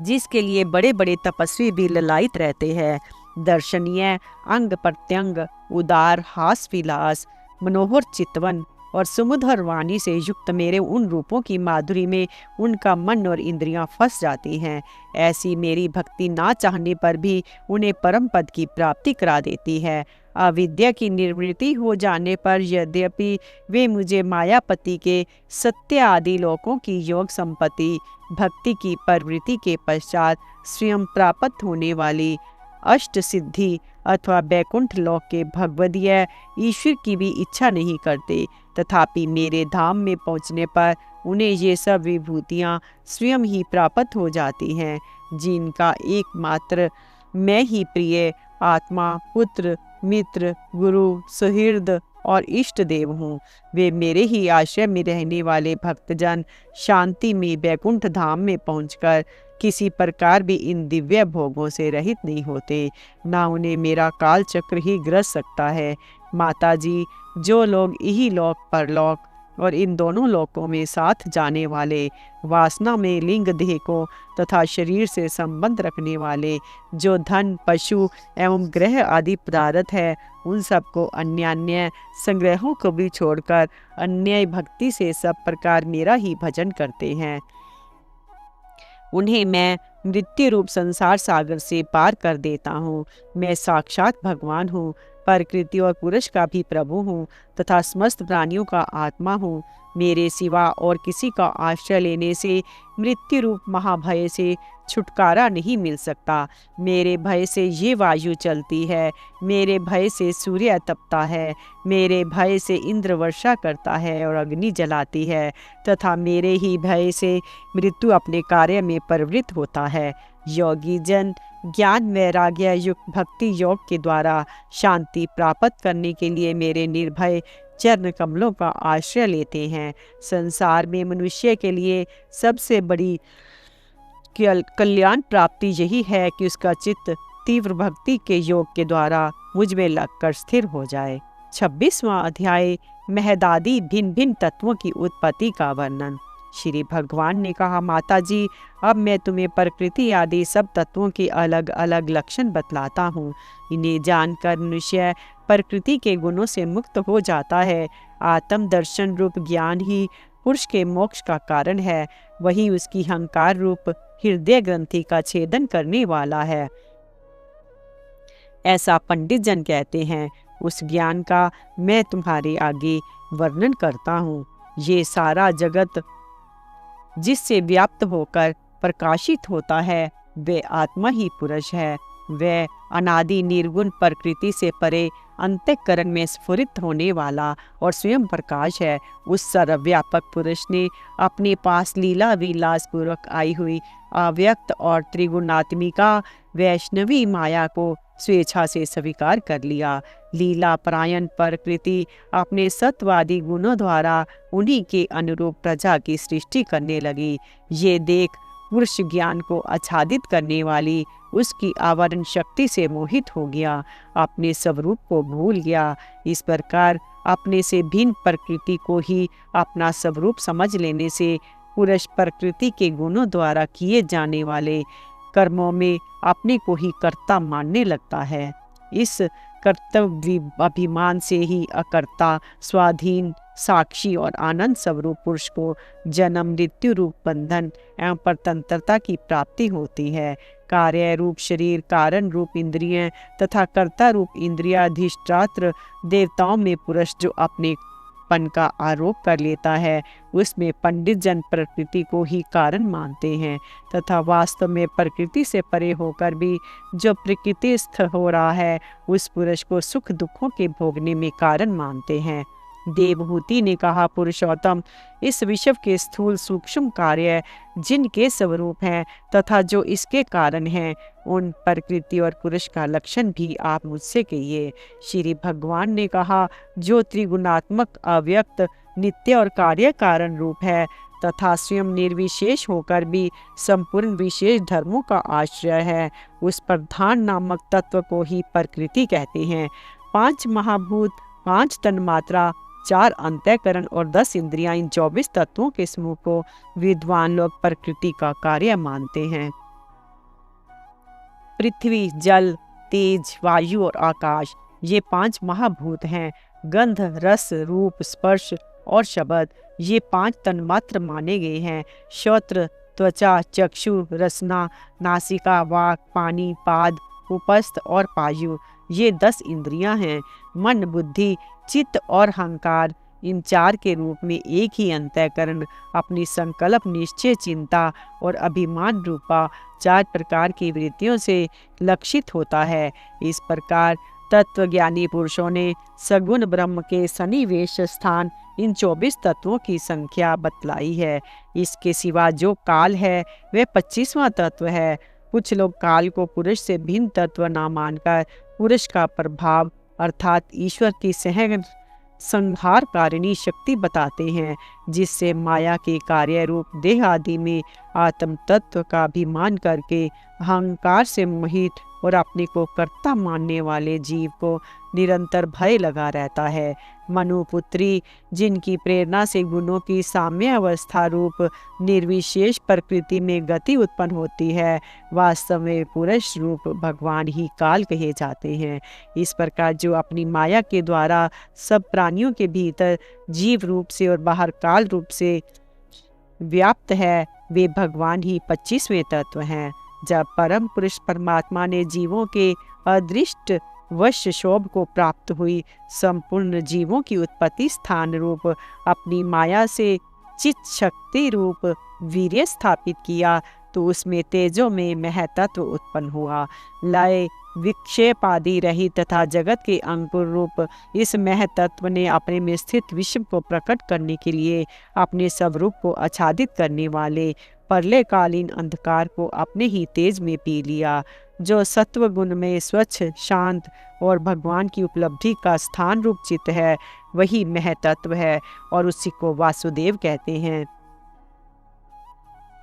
जिसके लिए बड़े बड़े तपस्वी भी ललायित रहते हैं। दर्शनीय, अंग प्रत्यंग, उदार, हास विलास, मनोहर चितवन और सुमधुर वाणी से युक्त मेरे उन रूपों की माधुरी में उनका मन और इंद्रियां फंस जाती हैं। ऐसी मेरी भक्ति ना चाहने पर भी उन्हें परम पद की प्राप्ति करा देती है। अविद्या की निवृत्ति हो जाने पर यद्यपि वे मुझे मायापति के सत्य आदि लोकों की योग संपत्ति भक्ति की प्रवृत्ति के पश्चात स्वयं प्राप्त होने वाली अष्ट सिद्धि अथवा बैकुंठ लोक के भगवदीय ईश्वर की भी इच्छा नहीं करते, तथापि मेरे धाम में पहुँचने पर उन्हें ये सब विभूतियाँ स्वयं ही प्राप्त हो जाती हैं, जिनका एकमात्र मैं ही प्रिय आत्मा, पुत्र, मित्र, गुरु, सुहृद और इष्ट देव हूँ। वे मेरे ही आश्रय में रहने वाले भक्तजन शांति में बैकुंठ धाम में पहुंचकर किसी प्रकार भी इन दिव्य भोगों से रहित नहीं होते, ना उन्हें मेरा काल चक्र ही ग्रस सकता है। माता जी, जो लोग यही लोक परलोक और इन दोनों लोकों में साथ जाने वाले, वासना में लिंग देह को तथा शरीर से संबंध रखने वाले, जो धन, पशु एवं ग्रह आदि पदार्थ है, उन सबको अन्यान्य संग्रहों को भी छोड़कर अन्याय भक्ति से सब प्रकार मेरा ही भजन करते हैं, उन्हें मैं मृत्यु रूप संसार सागर से पार कर देता हूँ। मैं साक्षात भगवान हूँ, प्रकृति और पुरुष का भी प्रभु हूँ तथा समस्त प्राणियों का आत्मा हूँ। मेरे सिवा और किसी का आश्रय लेने से मृत्यु रूप महाभय से छुटकारा नहीं मिल सकता। मेरे भय से ये वायु चलती है, मेरे भय से सूर्य तपता है, मेरे भय से इंद्र वर्षा करता है और अग्नि जलाती है, तथा मेरे ही भय से मृत्यु अपने कार्य में प्रवृत्त होता है। योगी जन ज्ञान वैराग्य युक्त भक्ति योग के द्वारा शांति प्राप्त करने के लिए मेरे निर्भय चरण कमलों का आश्रय लेते हैं। संसार में मनुष्य के लिए सबसे बड़ी कल्याण प्राप्ति यही है कि उसका चित्त तीव्र भक्ति के योग के द्वारा मुझ में लगकर स्थिर हो जाए। 26वां अध्याय महदादि भिन्न भिन्न तत्वों की उत्पत्ति का वर्णन। श्री भगवान ने कहा, माता जी, अब मैं तुम्हें प्रकृति आदि सब तत्वों के अलग अलग लक्षण बतलाता हूँ। इन्हें जानकर मनुष्य प्रकृति के गुणों से मुक्त हो जाता है। आत्म दर्शन रूप ज्ञान ही पुरुष के मोक्ष का कारण है, वही उसकी अहंकार रूप हृदय ग्रंथि का छेदन करने वाला है, ऐसा पंडित जन कहते हैं। उस ज्ञान का मैं तुम्हारे आगे वर्णन करता हूँ। ये सारा जगत जिससे व्याप्त होकर प्रकाशित होता है, वे आत्मा ही पुरुष है। वह अनादि निर्गुण प्रकृति से परे अंतःकरण में स्फुरित होने वाला और स्वयं प्रकाश है। उस सर्वव्यापक पुरुष ने अपने पास लीला विलास पूर्वक आई हुई अव्यक्त और त्रिगुणात्मिका वैष्णवी माया को स्वेच्छा से स्वीकार कर लिया। लीला परायण प्रकृति अपने सत्वादी गुणों द्वारा उन्हीं के अनुरूप प्रजा की सृष्टि करने लगी। ये देख पुरुष ज्ञान को आच्छादित करने वाली उसकी आवरण शक्ति से मोहित हो गया, अपने स्वरूप को भूल गया। इस प्रकार अपने से भिन्न प्रकृति को ही अपना स्वरूप समझ लेने से पुरुष प्रकृति के गुणों द्वारा किए जाने वाले कर्मों में अपने को ही कर्ता मानने लगता है। इस कर्तव्य अभिमान से ही अकर्ता, स्वाधीन, साक्षी और आनंद स्वरूप पुरुष को जन्म मृत्यु रूप बंधन एवं परतंत्रता की प्राप्ति होती है। कार्य रूप शरीर, कारण रूप इंद्रियां तथा कर्ता रूप इंद्रियाधिष्ठात्र देवताओं में पुरुष जो अपने पन का आरोप कर लेता है, उसमें पंडित जन प्रकृति को ही कारण मानते हैं, तथा वास्तव में प्रकृति से परे होकर भी जो प्रकृतिस्थ हो रहा है, उस पुरुष को सुख दुखों के भोगने में कारण मानते हैं। देवहूति ने कहा, पुरुषोत्तम, इस विश्व के स्थूल सूक्ष्म कार्य जिनके स्वरूप हैं तथा जो इसके कारण हैं, उन प्रकृति और पुरुष का लक्षण भी आप मुझसे कहिए। श्री भगवान ने कहा, जो त्रिगुणात्मक अव्यक्त नित्य और कार्य कारण रूप है तथा स्वयं निर्विशेष होकर भी संपूर्ण विशेष धर्मों का आश्रय है, उस प्रधान नामक तत्व को ही प्रकृति कहते हैं। 5 महाभूत, 5 तन्मात्रा, 4 अंतःकरण और 10 इंद्रियां, इन 24 तत्वों के समूह को विद्वान लोग प्रकृति का कार्य मानते हैं। पृथ्वी, जल, तेज, वायु और आकाश, ये 5 महाभूत हैं। गंध, रस, रूप, स्पर्श और शब्द, ये 5 तन्मात्र माने गए हैं। श्रोत्र, त्वचा, चक्षु, रसना, नासिका, वाक, पानी, पाद, उपस्थ और पायु, ये 10 इंद्रियां हैं। मन, बुद्धि, चित्त और अहंकार, इन 4 के रूप में एक ही अंतःकरण अपनी संकल्प, निश्चय, चिंता और अभिमान रूपा 4 प्रकार की वृत्तियों से लक्षित होता है। इस प्रकार तत्वज्ञानी पुरुषों ने सगुण ब्रह्म के सन्निवेश स्थान इन 24 तत्वों की संख्या बतलाई है। इसके सिवा जो काल है वह 25वां तत्व है। कुछ लोग काल को पुरुष से भिन्न तत्व न मानकर पुरुष का प्रभाव अर्थात ईश्वर की संहारकारिणी शक्ति बताते हैं, जिससे माया के कार्य रूप देह आदि में आत्म तत्व का अभिमान करके अहंकार से मोहित और अपने को कर्ता मानने वाले जीव को निरंतर भय लगा रहता है। मनुपुत्री, जिनकी प्रेरणा से गुणों की साम्य अवस्था रूप निर्विशेष प्रकृति में गति उत्पन्न होती है, वास्तव में पुरुष रूप भगवान ही काल कहे जाते हैं। इस प्रकार जो अपनी माया के द्वारा सब प्राणियों के भीतर जीव रूप से और बाहर काल रूप से व्याप्त है, वे भगवान ही 25वें तत्व हैं। जब परम पुरुष परमात्मा ने जीवों के अदृष्ट वश शोभ को प्राप्त हुई संपूर्ण जीवों की उत्पत्ति स्थान रूप अपनी माया से चित शक्ति रूप वीर्य स्थापित किया, तो उसमें तेजो में महतत्व उत्पन्न हुआ। लय, विक्षेप आदि रहित तथा जगत के अंकुर रूप इस महतत्व ने अपने में स्थित विश्व को प्रकट करने के लिए अपने स्वरूप को आच्छादित करने वाले प्रलयकालीन अंधकार को अपने ही तेज में पी लिया। जो सत्व गुण में स्वच्छ, शांत और भगवान की उपलब्धि का स्थान रूप चित्त है, वही महतत्व है और उसी को वासुदेव कहते हैं।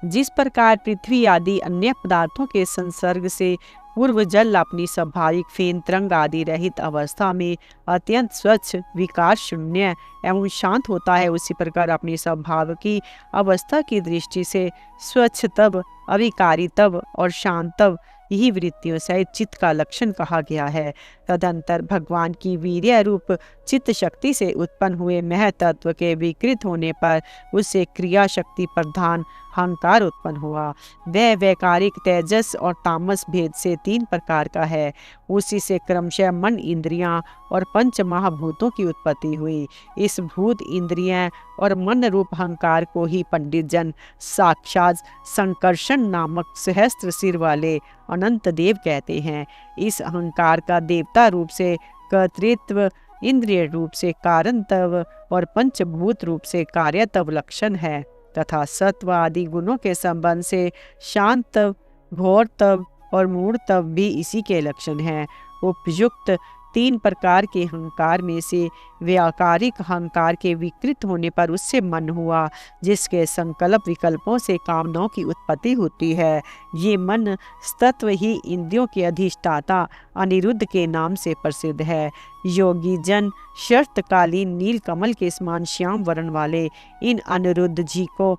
जिस प्रकार पृथ्वी आदि अन्य पदार्थों के संसर्ग से पूर्व जल अपनी स्वाभाविक फेन तरंग आदि रहित अवस्था में अत्यंत स्वच्छ, विकार शून्य एवं शांत होता है, उसी प्रकार अपनी स्वभाव की अवस्था की दृष्टि से स्वच्छ तब, अविकारी तब और शांत तब यही वृत्तियों सहित चित्त का लक्षण कहा गया है। तदंतर भगवान की वीर्य रूप चित्त शक्ति से उत्पन्न हुए महतत्व के विकृत होने पर उससे क्रिया शक्ति प्रधान अहंकार उत्पन्न हुआ। वह वैकारिक तेजस और तामस भेद से 3 प्रकार का है। उसी से क्रमशः मन, इंद्रियां और पंच महाभूतों की उत्पत्ति हुई। इस भूत, इंद्रियां और मन रूप अहंकार को ही पंडित जन साक्षात संकर्षण नामक सहस्त्र सिर वाले अनंत देव कहते हैं। इस अहंकार का देवता रूप से कर्तृत्व, इंद्रिय रूप से कारणत्व और पंचभूत रूप से कार्यत्व लक्षण है तथा सत्व आदि गुणों के संबंध से शांतव, घोरत्व और मूढ़त्व भी इसी के लक्षण हैं। उपयुक्त 3 प्रकार के अहंकार में से व्याकारिक अहंकार के विकृत होने पर उससे मन हुआ, जिसके संकल्प विकल्पों से कामनाओं की उत्पत्ति होती है। ये मन तत्व ही इंद्रियों के अधिष्ठाता अनिरुद्ध के नाम से प्रसिद्ध है। योगी जन शरतकालीन नील कमल के समान श्याम वर्ण वाले इन अनिरुद्ध जी को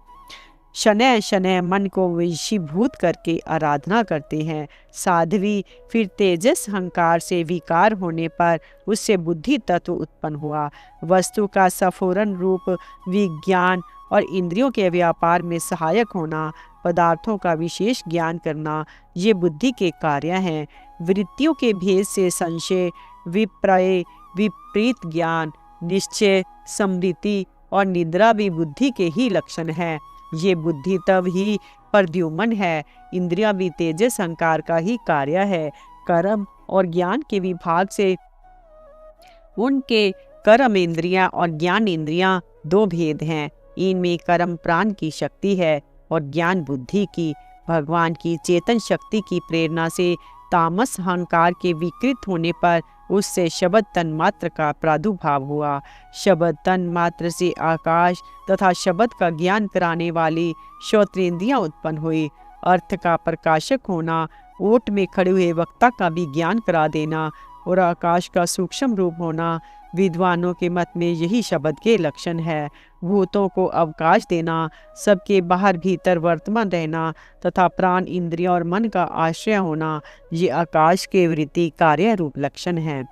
शनय शनय मन को वशीभूत करके आराधना करते हैं। साध्वी फिर तेजस अहंकार से विकार होने पर उससे बुद्धि तत्व उत्पन्न हुआ। वस्तु का सफोरन रूप विज्ञान और इंद्रियों के व्यापार में सहायक होना, पदार्थों का विशेष ज्ञान करना, ये बुद्धि के कार्य हैं। वृत्तियों के भेद से संशय, विपर्य, विपरीत ज्ञान, निश्चय, स्मृति और निद्रा भी बुद्धि के ही लक्षण हैं। ये बुद्धि तब ही प्रद्युम्न है। इंद्रियां भी तेजस अहंकार का ही कार्य है। कर्म और ज्ञान के विभाग से उनके कर्म इंद्रियां और ज्ञान इंद्रियां 2 भेद हैं। इनमें कर्म प्राण की शक्ति है और ज्ञान बुद्धि की। भगवान की चेतन शक्ति की प्रेरणा से तामस अहंकार के विकृत होने पर उससे शब्द तन्मात्र का प्रादुर्भाव हुआ। शब्द तन्मात्र से आकाश तथा शब्द का ज्ञान कराने वाली श्रोत्रेंद्रियां उत्पन्न हुई। अर्थ का प्रकाशक होना, ओट में खड़े हुए वक्ता का भी ज्ञान करा देना और आकाश का सूक्ष्म रूप होना, विद्वानों के मत में यही शब्द के लक्षण है। भूतों को अवकाश देना, सबके बाहर भीतर वर्तमान रहना तथा प्राण, इंद्रिय और मन का आश्रय होना, ये आकाश के वृत्ति कार्य रूप लक्षण है।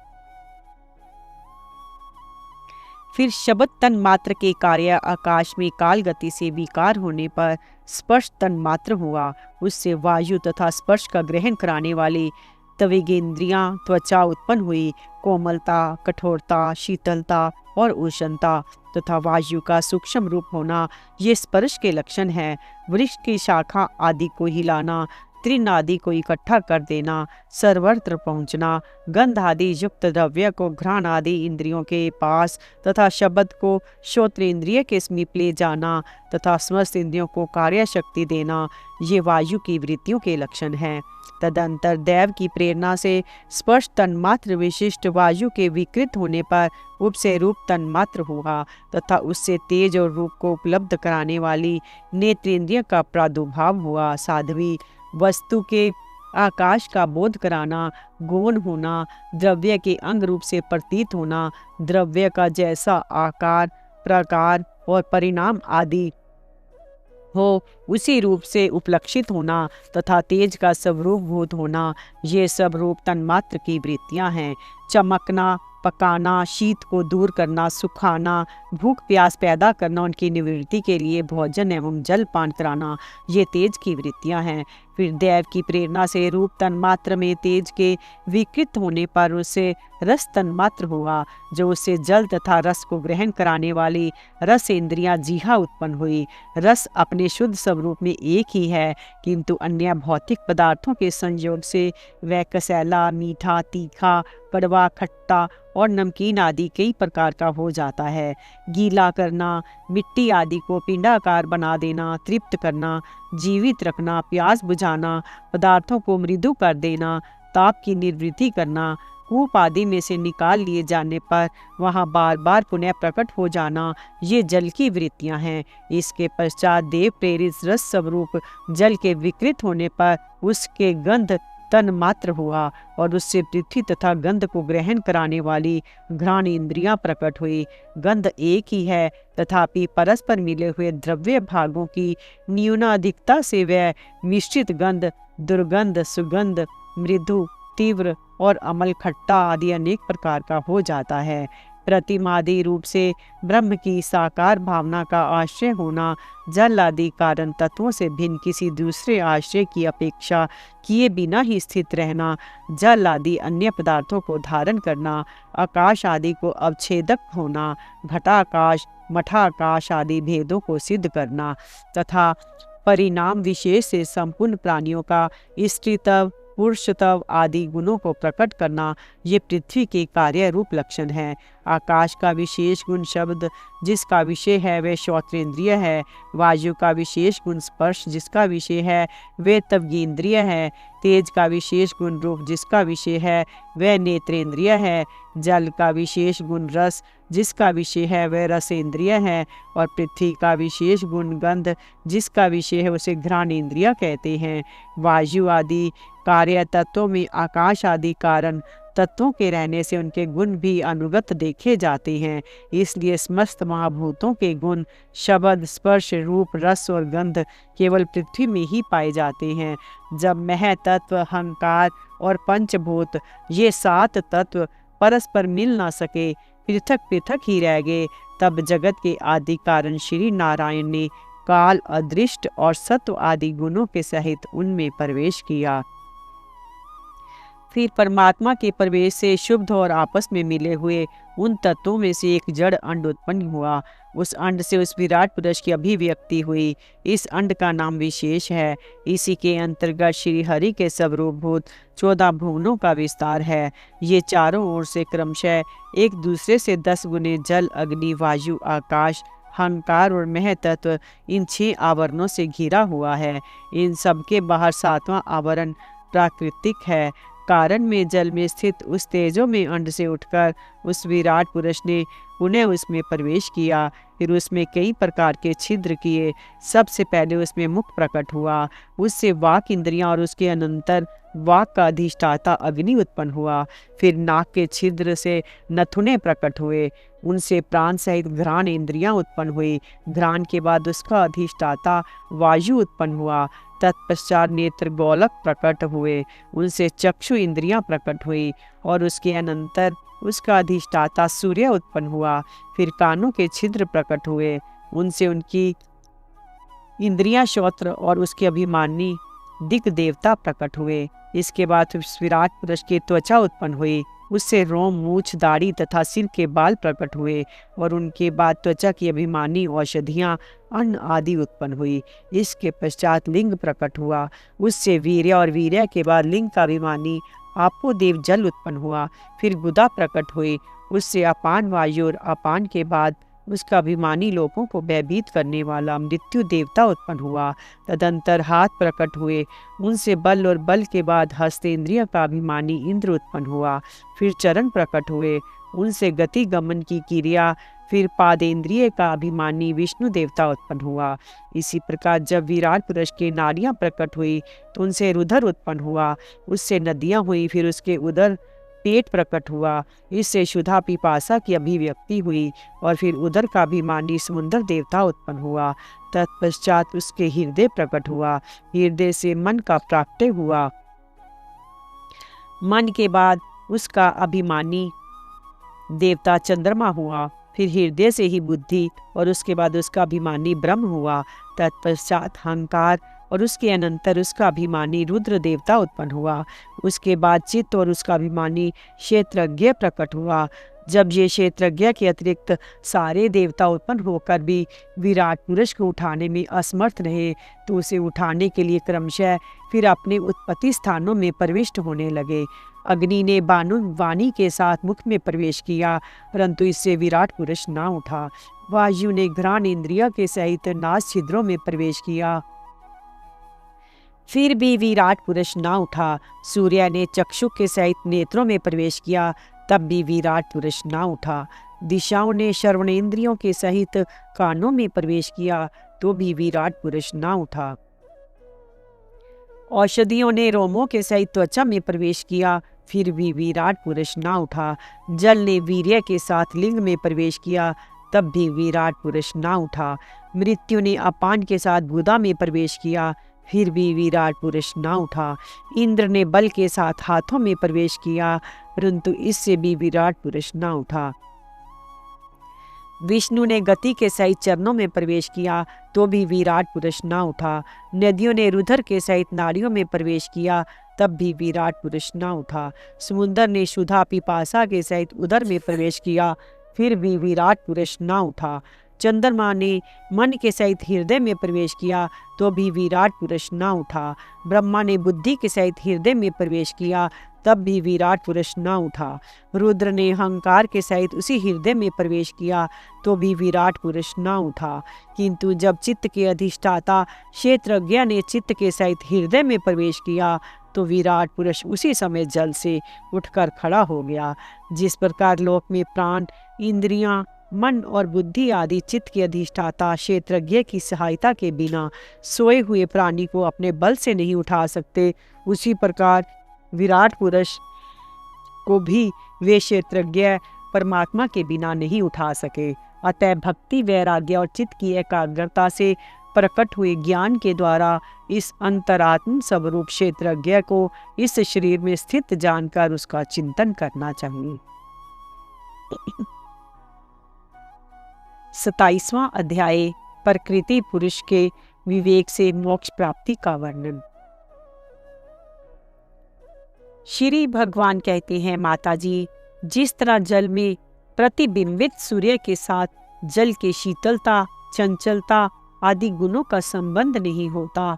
फिर शब्द तन मात्र के कार्य आकाश में काल गति से विकार होने पर स्पर्श तन मात्र हुआ। उससे वायु तथा स्पर्श का ग्रहण कराने वाली त्वगेंद्रियां त्वचा उत्पन्न हुई। कोमलता, कठोरता, शीतलता और उष्णता तथा वायु का सूक्ष्म रूप होना ये स्पर्श के लक्षण हैं। वृक्ष की शाखा आदि को हिलाना, तृण आदि को इकट्ठा कर देना, सर्वत्र पहुँचना, गंध आदि युक्त द्रव्य को घ्राण आदि इंद्रियों के पास तथा शब्द को श्रोत्र इंद्रिय के समीप ले जाना तथा समस्त इंद्रियों को कार्य शक्ति देना, ये वायु की वृत्तियों के लक्षण हैं। तदंतर दैव की प्रेरणा से स्पर्श तन्मात्र विशिष्ट वायु के विकृत होने पर उपसे रूप तन्मात्र हुआ तथा उससे तेज और रूप को उपलब्ध कराने वाली नेत्रेंद्रिय का प्रादुर्भाव हुआ। साध्वी, वस्तु के आकाश का बोध कराना, गौण होना, द्रव्य के अंग रूप से प्रतीत होना, द्रव्य का जैसा आकार, प्रकार और परिणाम आदि हो उसी रूप से उपलक्षित होना तथा तेज का स्वरूप भूत होना, ये सब रूप तन्मात्र की वृत्तियां हैं। चमकना, पकाना, शीत को दूर करना, सुखाना, भूख प्यास पैदा करना, उनकी निवृत्ति के लिए भोजन एवं जल पान कराना, ये तेज की वृत्तियां हैं। फिर दैव की प्रेरणा से रूप तन्मात्र में तेज के विकृत होने पर उससे रस तन्मात्र हुआ, जो उससे जल तथा रस को ग्रहण कराने वाली रस इंद्रियां जीहा उत्पन्न हुई। रस अपने शुद्ध स्वरूप में एक ही है, किंतु अन्य भौतिक पदार्थों के संयोग से वह कसैला, मीठा, तीखा, कड़वा, खट्टा और नमकीन आदि कई प्रकार का हो जाता है। गीला करना, मिट्टी आदि को पिंडाकार बना देना, तृप्त करना, जीवित रखना, प्यास बुझाना, पदार्थों को मृदु कर देना, ताप की निवृत्ति करना, कूप आदि में से निकाल लिए जाने पर वहाँ बार बार पुनः प्रकट हो जाना, ये जल की वृत्तियाँ हैं। इसके पश्चात देव प्रेरित रस स्वरूप जल के विकृत होने पर उसके गंध तन मात्र हुआ और उससे पृथ्वी तथा गंध को ग्रहण कराने वाली घ्राण इंद्रियां प्रकट हुई। गंध एक ही है, तथापि परस्पर मिले हुए द्रव्य भागों की न्यूनाधिकता से वह मिश्रित गंध, दुर्गंध, सुगंध, मृदु, तीव्र और अमल, खट्टा आदि अनेक प्रकार का हो जाता है। प्रतिमादि रूप से ब्रह्म की साकार भावना का आश्रय होना, जल आदि कारण तत्वों से भिन्न किसी दूसरे आश्रय की अपेक्षा किए बिना ही स्थित रहना, जल आदि अन्य पदार्थों को धारण करना, आकाश आदि को अवच्छेदक होना, घटाकाश, मठाकाश आदि भेदों को सिद्ध करना तथा परिणाम विशेष से संपूर्ण प्राणियों का स्त्रीत्व, पुरुषत्व आदि गुणों को प्रकट करना, ये पृथ्वी के कार्य रूप लक्षण है। आकाश का विशेष गुण शब्द जिसका विषय है वह श्रोत्रेंद्रिय है। वायु का विशेष गुण स्पर्श जिसका विषय है वह त्वगेंद्रिय है। तेज का विशेष गुण रूप जिसका विषय है वह नेत्रेंद्रिय है। जल का विशेष गुण रस जिसका विषय है वह रसेंद्रिय है। और पृथ्वी का विशेष गुण गंध जिसका विषय है उसे घ्राणेंद्रिय कहते हैं। वायु आदि कार्य तत्वों में आकाश आदि कारण तत्वों के रहने से उनके गुण भी अनुगत देखे जाते हैं। इसलिए समस्त महाभूतों के गुण शब्द, स्पर्श, रूप, रस और गंध केवल पृथ्वी में ही पाए जाते हैं। जब मह तत्व, अहंकार और पंचभूत ये 7 तत्व परस्पर मिल ना सके, पृथक पृथक ही रह गए, तब जगत के आदि कारण श्री नारायण ने काल, अदृष्ट और सत्व आदि गुणों के सहित उनमें प्रवेश किया। फिर परमात्मा के प्रवेश से शुद्ध और आपस में मिले हुए उन तत्वों में से एक जड़ अंड उत्पन्न हुआ। उस अंड से उस विराट पुरुष की अभिव्यक्ति हुई। इस अंड का नाम विशेष है। इसी के अंतर्गत श्री हरि के स्वरूपभूत 14 भुवनों का विस्तार है। ये चारों ओर से क्रमशः एक दूसरे से 10 गुने जल, अग्नि, वायु, आकाश, अहंकार और मह तत्व इन 6 आवरणों से घिरा हुआ है। इन सब के बाहर 7वां आवरण प्राकृतिक है। कारण में जल में स्थित उस तेजो में अंड से उठकर उस विराट पुरुष ने पुनः उसमें प्रवेश किया। फिर उसमें कई प्रकार के छिद्र किए। सबसे पहले उसमें मुख प्रकट हुआ। उससे वाक इंद्रियां और उसके अनंतर वाक का अधिष्ठाता अग्नि उत्पन्न हुआ। फिर नाक के छिद्र से नथुने प्रकट हुए, उनसे प्राण सहित घ्राण इंद्रियां उत्पन्न हुई। घ्राण के बाद उसका अधिष्ठाता वायु उत्पन्न हुआ। तत्पश्चात नेत्र गोलक प्रकट हुए, उनसे चक्षु इंद्रियां प्रकट हुई और उसके अनंतर उसका अधिष्ठाता सूर्य उत्पन्न हुआ। फिर कानों के छिद्र प्रकट हुए, उनसे उनकी इंद्रियां श्रोत्र और उसके अभिमानी दिक देवता प्रकट हुए। इसके बाद उस विराट पुरुष की त्वचा उत्पन्न हुई, उससे रोम, मूछ, दाढ़ी तथा सिर के बाल प्रकट हुए और उनके बाद त्वचा की अभिमानी औषधियाँ, अन्न आदि उत्पन्न हुई। इसके पश्चात लिंग प्रकट हुआ, उससे वीर्य और वीर्य के बाद लिंग का अभिमानी आपोदेव जल उत्पन्न हुआ। फिर गुदा प्रकट हुई, उससे अपान वायु और अपान के बाद उसका अभिमानी लोगों को भयभीत करने वाला मृत्यु देवता उत्पन्न हुआ। तदंतर हाथ प्रकट हुए, उनसे बल और बल के बाद हस्तेंद्रिय का अभिमानी इंद्र उत्पन्न हुआ। फिर चरण प्रकट हुए, उनसे गति गमन की क्रिया। फिर पादेंद्रिय का अभिमानी विष्णु देवता उत्पन्न हुआ। इसी प्रकार जब विराट पुरुष की नाड़ियाँ प्रकट हुई तो उनसे रुधिर उत्पन्न हुआ, उससे नदियाँ हुई। फिर उसके उदर पेट प्रकट हुआ, इससे क्षुधा पिपासा की अभिव्यक्ति हुई और फिर उदर का अभिमानी समुद्र देवता उत्पन्न हुआ। तत्पश्चात उसके हृदय प्रकट हुआ, हृदय से मन का प्राकट्य हुआ। मन के बाद उसका अभिमानी देवता चंद्रमा हुआ। फिर हृदय से ही बुद्धि और उसके बाद उसका अभिमानी ब्रह्म हुआ। तत्पश्चात अहंकार और उसके अनंतर उसका अभिमानी रुद्र देवता उत्पन्न हुआ। उसके बाद चित्त और उसका अभिमानी क्षेत्रज्ञ प्रकट हुआ। जब ये क्षेत्रज्ञ के अतिरिक्त सारे देवता उत्पन्न होकर भी विराट पुरुष को उठाने में असमर्थ रहे तो उसे उठाने के लिए क्रमशः फिर अपने उत्पत्ति स्थानों में प्रविष्ट होने लगे। अग्नि ने वाणी के साथ मुख में प्रवेश किया, परंतु इससे विराट पुरुष ना उठा। वायु ने घ्राण इंद्रिय के सहित नास छिद्रों में प्रवेश किया, फिर भी विराट पुरुष ना उठा। सूर्य ने चक्षु के सहित नेत्रों में प्रवेश किया, तब भी विराट पुरुष ना उठा। दिशाओं ने श्रवणेंद्रियों के सहित कानों में प्रवेश किया, तो भी विराट पुरुष ना उठा। औषधियों ने रोमों के सहित त्वचा में प्रवेश किया, फिर भी विराट पुरुष ना उठा। जल ने वीर्य के साथ लिंग में प्रवेश किया, तब भी विराट पुरुष ना उठा। मृत्यु ने अपान के साथ गुदा में प्रवेश किया, फिर भी विराट पुरुष ना उठा। इंद्र ने बल के साथ हाथों में प्रवेश किया, परंतु इससे भी विराट पुरुष ना उठा। विष्णु ने गति के सहित चरणों में प्रवेश किया, तो भी विराट पुरुष ना उठा। नदियों ने रुधिर के सहित नाड़ियों में प्रवेश किया, तब भी विराट पुरुष ना उठा। समुद्र ने क्षुधा पिपासा के सहित उदर में प्रवेश किया, फिर भी विराट पुरुष ना उठा। चंद्रमा ने मन के सहित हृदय में प्रवेश किया, तो भी विराट पुरुष ना उठा। ब्रह्मा ने बुद्धि के सहित हृदय में प्रवेश किया, तब भी विराट पुरुष न उठा। रुद्र ने अहंकार के सहित उसी हृदय में प्रवेश किया, तो भी विराट पुरुष न उठा। किंतु जब चित्त के अधिष्ठाता क्षेत्रज्ञ ने चित्त के सहित हृदय में प्रवेश किया, तो विराट पुरुष उसी समय जल से उठकर खड़ा हो गया। जिस प्रकार लोक में प्राण, इंद्रियां, मन और बुद्धि आदि चित्त के अधिष्ठाता क्षेत्रज्ञ की सहायता के बिना सोए हुए प्राणी को अपने बल से नहीं उठा सकते, उसी प्रकार विराट पुरुष को भी वे क्षेत्रज्ञ परमात्मा के बिना नहीं उठा सके। अतः भक्ति, वैराग्य और चित्त की एकाग्रता से प्रकट हुए ज्ञान के द्वारा इस अंतरात्म स्वरूप क्षेत्रज्ञ को इस शरीर में स्थित जानकर उसका चिंतन करना चाहिए। 27वां अध्याय प्रकृति पुरुष के विवेक से मोक्ष प्राप्ति का वर्णन। श्री भगवान कहते हैं, माता जी, जिस तरह जल में प्रतिबिंबित सूर्य के साथ जल के शीतलता, चंचलता आदि गुणों का संबंध नहीं होता,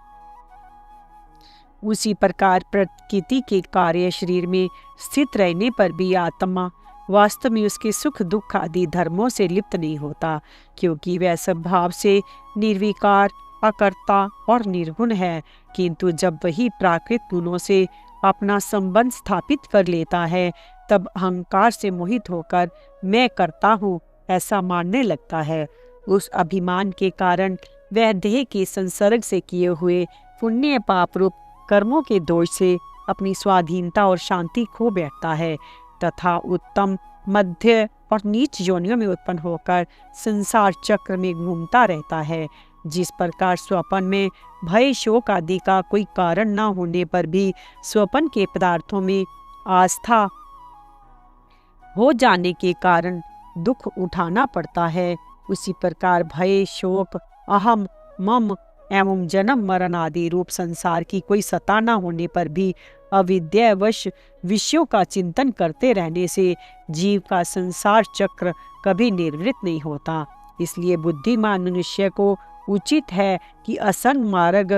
उसी प्रकार प्रकृति के कार्य शरीर में स्थित रहने पर भी आत्मा वास्तव में उसके सुख दुख आदि धर्मों से लिप्त नहीं होता, क्योंकि वह स्वभाव से निर्विकार, अकर्ता और निर्गुण है। किंतु जब वही प्राकृत गुणों से अपना संबंध स्थापित कर लेता है, तब अहंकार से मोहित होकर मैं करता हूँ ऐसा मानने लगता है। उस अभिमान के कारण वह देह के संसर्ग से किए हुए पुण्य पाप रूप कर्मों के दोष से अपनी स्वाधीनता और शांति खो बैठता है तथा उत्तम, मध्य और नीच योनियों में उत्पन्न होकर संसार चक्र में घूमता रहता है। जिस प्रकार स्वप्न में भय, शोक आदि का कोई कारण न होने पर भी स्वप्न के पदार्थों में आस्था हो जाने के कारण दुख उठाना पड़ता है, उसी प्रकार भय, शोक, अहम, मम एवं जन्म मरण आदि रूप संसार की कोई सत्ता न होने पर भी अविद्यावश विषयों का चिंतन करते रहने से जीव का संसार चक्र कभी निवृत्त नहीं होता। इसलिए बुद्धिमान मनुष्य को उचित है कि असंग मार्ग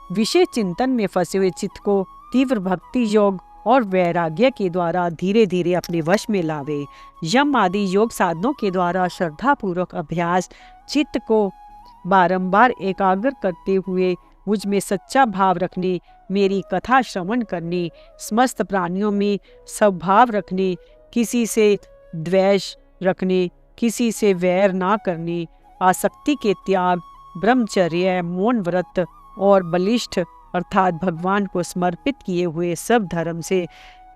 विषय चिंतन में फंसे हुए चित्त को तीव्र भक्ति योग और वैराग्य के द्वारा धीरे धीरे अपने वश में लावे। यम आदि योग साधनों के द्वारा श्रद्धा पूर्वक अभ्यास चित्त को बारंबार एकाग्र करते हुए मुझ में सच्चा भाव रखने, मेरी कथा श्रवण करने, समस्त प्राणियों में सद्भाव रखने, किसी से द्वेष रखने, किसी से वैर ना करने, आसक्ति के त्याग, ब्रह्मचर्य, मौन व्रत और बलिष्ठ अर्थात भगवान को समर्पित किए हुए सब धर्म से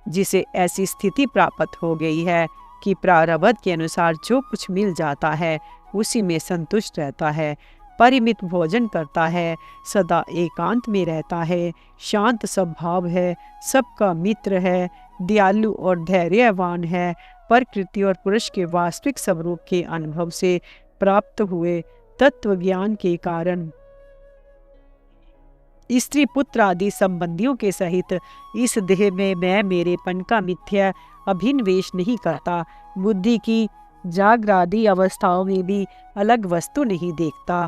जिसे ऐसी स्थिति प्राप्त हो गई है कि प्रारब्ध के अनुसार जो कुछ मिल जाता है उसी में संतुष्ट रहता है, परिमित भोजन करता है, सदा एकांत में रहता है, शांत स्वभाव है, सबका मित्र है, दयालु और धैर्यवान है, प्रकृति और पुरुष के वास्तविक स्वरूप के अनुभव से प्राप्त हुए तत्व ज्ञान के कारण स्त्री पुत्र आदि संबंधियों के सहित इस देह में मैं मेरेपन का मिथ्या अभिनिवेश नहीं करता, बुद्धि की जागरादि अवस्थाओं में भी अलग वस्तु नहीं देखता।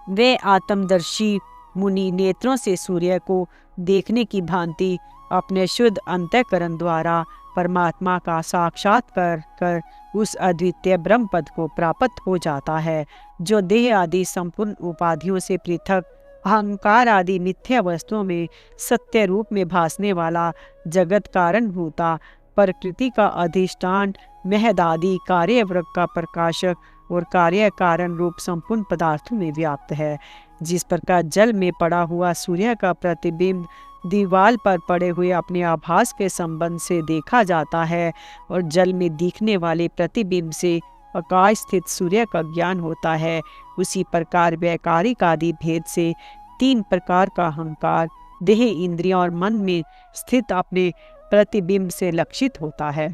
वे आत्मदर्शी मुनि नेत्रों से सूर्य को देखने की भांति अपने शुद्ध अंतःकरण द्वारा परमात्मा का साक्षात्कार कर उस अद्वितीय ब्रह्म पद को प्राप्त हो जाता है, जो देह आदि संपूर्ण उपाधियों से पृथक अहंकार आदि मिथ्या वस्तुओं में सत्य रूप में भासने वाला जगत कारण भूता प्रकृति का अधिष्ठान महद आदि कार्यवृत्त का प्रकाशक और कार्य कारण रूप संपूर्ण पदार्थों में व्याप्त है। जिस प्रकार जल में पड़ा हुआ सूर्य का प्रतिबिंब दीवार पर पड़े हुए अपने आभास के संबंध से देखा जाता है और जल में दिखने वाले प्रतिबिंब से आकाश स्थित सूर्य का ज्ञान होता है, उसी प्रकार वैकारिक आदि भेद से तीन प्रकार का अहंकार देह, इंद्रियों और मन में स्थित अपने प्रतिबिंब से लक्षित होता है।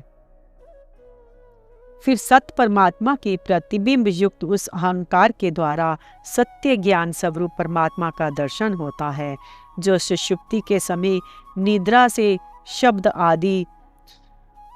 फिर सत्य परमात्मा के प्रतिबिंब युक्त उस अहंकार के द्वारा सत्य ज्ञान स्वरूप परमात्मा का दर्शन होता है, जो सुषुप्ति के समय निद्रा से शब्द आदि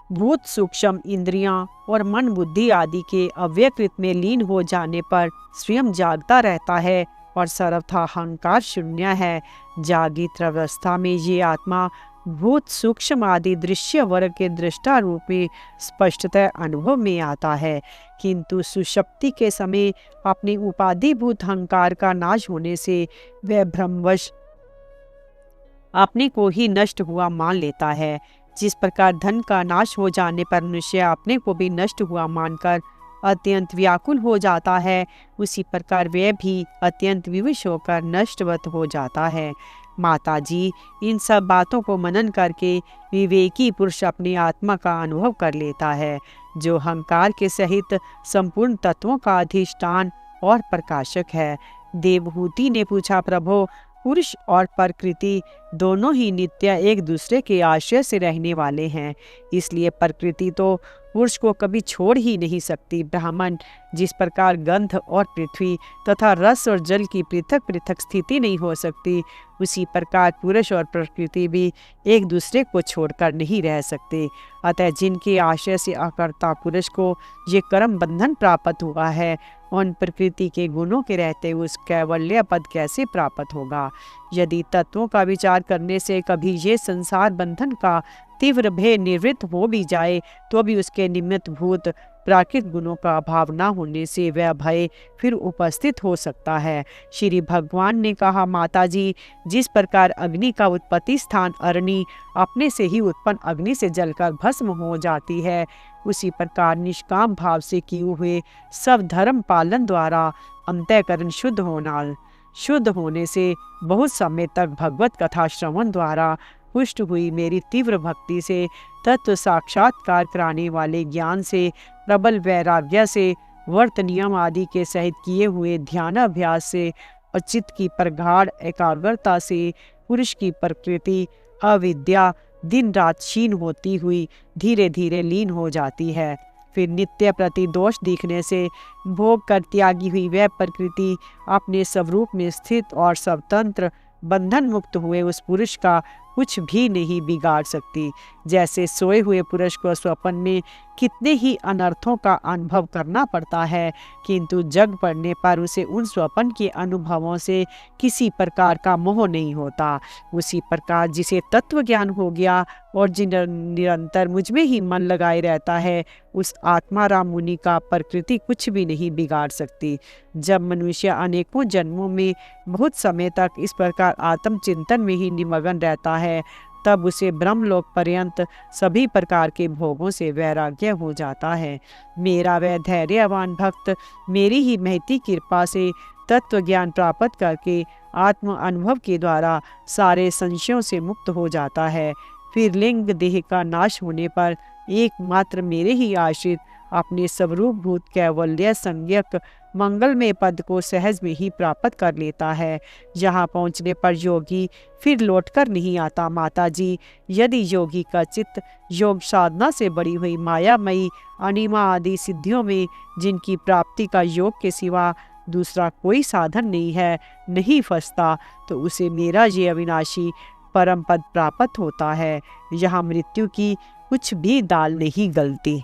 भूत सूक्ष्म इंद्रियां और मन बुद्धि आदि के अव्यकृत में लीन हो जाने पर स्वयं जागता रहता है और सर्वथा अहंकार शून्य है। जागृत अवस्था में ये आत्मा भूत सूक्ष्म आदि दृश्य वर्ग के दृष्टा रूप में स्पष्टतः अनुभव में आता है, किंतु सुषुप्ति के समय अपने उपाधिभूत अहंकार का नाश होने से वह भ्रमवश अपने को ही नष्ट हुआ मान लेता है। जिस प्रकार धन का नाश हो जाने पर मनुष्य अपने को भी नष्ट हुआ मानकर अत्यंत व्याकुल हो जाता है, उसी प्रकार वह भी अत्यंत विवश होकर नष्टवत हो जाता है। माता जी, इन सब बातों को मनन करके विवेकी पुरुष अपनी आत्मा का अनुभव कर लेता है, जो अहंकार के सहित संपूर्ण तत्वों का अधिष्ठान और प्रकाशक है। देवहूति ने पूछा, प्रभो, पुरुष और प्रकृति दोनों ही नित्य एक दूसरे के आश्रय से रहने वाले हैं, इसलिए प्रकृति तो पुरुष को कभी छोड़ ही नहीं सकती। ब्राह्मण, जिस प्रकार गंध और पृथ्वी तथा रस और जल की पृथक पृथक स्थिति नहीं हो सकती, उसी प्रकार पुरुष और प्रकृति भी एक दूसरे को छोड़कर नहीं रह सकते। अतः जिनके आश्रय से अकर्ता पुरुष को ये कर्म बंधन प्राप्त हुआ है, उन प्रकृति के गुणों के रहते उस कैवल्य पद कैसे प्राप्त होगा। यदि तत्वों का विचार करने से कभी ये संसार बंधन का तीव्र भय निवृत्त हो भी जाए, तो भी उसके निमित्त भूत प्राकृतिक गुणों का अभाव न होने से वह भय फिर उपस्थित हो सकता है। श्री भगवान ने कहा, माता जी, जिस प्रकार अग्नि का उत्पत्ति स्थान अरणि अपने से ही उत्पन्न अग्नि से जलकर भस्म हो जाती है, उसी प्रकार निष्काम भाव से किए हुए सब धर्म पालन द्वारा अंतःकरण शुद्ध होना शुद्ध होने से बहुत समय तक भगवत कथा श्रवण द्वारा पुष्ट हुई मेरी तीव्र भक्ति से, तत्व साक्षात्कार कराने वाले ज्ञान से, प्रबल वैराग्य से, व्रत नियम आदि के सहित किए हुए ध्यानाभ्यास से और चित्त की प्रगाढ़ एकाग्रता से पुरुष की प्रकृति अविद्या दिन रात क्षीण होती हुई धीरे धीरे लीन हो जाती है। फिर नित्य प्रति दोष दिखने से भोग कर त्यागी हुई वह प्रकृति अपने स्वरूप में स्थित और स्वतंत्र बंधन मुक्त हुए उस पुरुष का कुछ भी नहीं बिगाड़ सकती। जैसे सोए हुए पुरुष को स्वप्न में कितने ही अनर्थों का अनुभव करना पड़ता है, किंतु जग पड़ने पर उसे उन स्वप्न के अनुभवों से किसी प्रकार का मोह नहीं होता, उसी प्रकार जिसे तत्व ज्ञान हो गया और जिन निरंतर मुझ में ही मन लगाए रहता है, उस आत्माराम मुनि का प्रकृति कुछ भी नहीं बिगाड़ सकती। जब मनुष्य अनेकों जन्मों में बहुत समय तक इस प्रकार आत्मचिंतन में ही निमग्न रहता है, तब उसे ब्रह्मलोक पर्यंत सभी प्रकार के भोगों से वैराग्य हो जाता है। मेरा वह धैर्यवान भक्त मेरी ही महती कृपा से तत्व ज्ञान प्राप्त करके आत्म अनुभव के द्वारा सारे संशयों से मुक्त हो जाता है। फिर लिंग देह का नाश होने पर एकमात्र मेरे ही आश्रित अपने स्वरूपभूत कैवल्य संज्ञक मंगलमय पद को सहज में ही प्राप्त कर लेता है, जहाँ पहुँचने पर योगी फिर लौटकर नहीं आता। माता जी, यदि योगी का चित्त योग साधना से बड़ी हुई मायामयी अनिमा आदि सिद्धियों में, जिनकी प्राप्ति का योग के सिवा दूसरा कोई साधन नहीं है, नहीं फंसता, तो उसे मेरा ये अविनाशी परम पद प्राप्त होता है, यहाँ मृत्यु की कुछ भी दाल नहीं गलती।